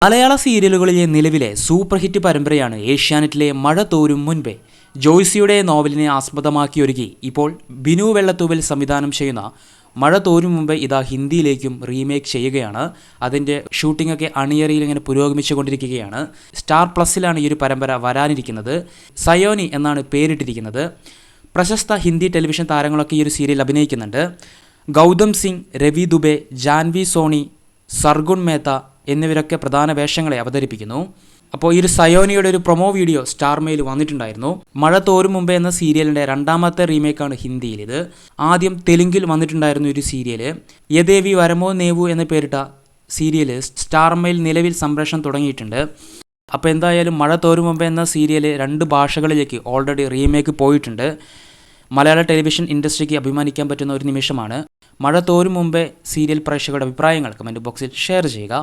മലയാള സീരിയലുകളിലെ നിലവിലെ super hit പരമ്പരയാണ് ഏഷ്യാനെറ്റിലെ മഴ തോരും മുൻപേ. ജോയ്സിയുടെ നോവലിനെ ആസ്പദമാക്കിയൊരുക്കി ഇപ്പോൾ ബിനു വെള്ളത്തൂവൽ സംവിധാനം ചെയ്യുന്ന മഴ തോരും മുമ്പേ ഇതാ ഹിന്ദിയിലേക്കും റീമേക്ക് ചെയ്യുകയാണ്. അതിൻ്റെ ഷൂട്ടിംഗൊക്കെ അണിയറയിൽ ഇങ്ങനെ പുരോഗമിച്ചുകൊണ്ടിരിക്കുകയാണ്. സ്റ്റാർ പ്ലസിലാണ് ഈ ഒരു പരമ്പര വരാനിരിക്കുന്നത്. സയോനി എന്നാണ് പേരിട്ടിരിക്കുന്നത്. പ്രശസ്ത ഹിന്ദി ടെലിവിഷൻ താരങ്ങളൊക്കെ ഈ ഒരു സീരിയൽ അഭിനയിക്കുന്നുണ്ട്. ഗൗതം സിംഗ്, രവി ദുബെ, ജാൻവി സോണി, സർഗുൺ മേത്ത എന്നിവരൊക്കെ പ്രധാന വേഷങ്ങളെ അവതരിപ്പിക്കുന്നു. അപ്പോൾ ഈ ഒരു സയോനിയുടെ ഒരു പ്രൊമോ വീഡിയോ സ്റ്റാർ മെയിൽ വന്നിട്ടുണ്ടായിരുന്നു. മഴ തോരും മുമ്പേ എന്ന സീരിയലിൻ്റെ രണ്ടാമത്തെ റീമേക്കാണ് ഹിന്ദിയിൽ. ഇത് ആദ്യം തെലുങ്കിൽ വന്നിട്ടുണ്ടായിരുന്നു ഒരു സീരിയൽ. യദേവി വരമോ നേവു എന്ന പേരിട്ട സീരിയൽ സ്റ്റാർ മെയിൽ നിലവിൽ സംപ്രേഷണം തുടങ്ങിയിട്ടുണ്ട്. അപ്പോൾ എന്തായാലും മഴ തോരും മുമ്പേ എന്ന സീരിയൽ 2 ഭാഷകളിലേക്ക് ഓൾറെഡി റീമേക്ക് പോയിട്ടുണ്ട്. മലയാള ടെലിവിഷൻ ഇൻഡസ്ട്രിക്ക് അഭിമാനിക്കാൻ പറ്റുന്ന ഒരു നിമിഷമാണ്. മഴ തോരും മുമ്പേ സീരിയൽ പ്രേക്ഷകരുടെ അഭിപ്രായങ്ങൾ കമൻറ്റ് ബോക്സിൽ ഷെയർ ചെയ്യുക.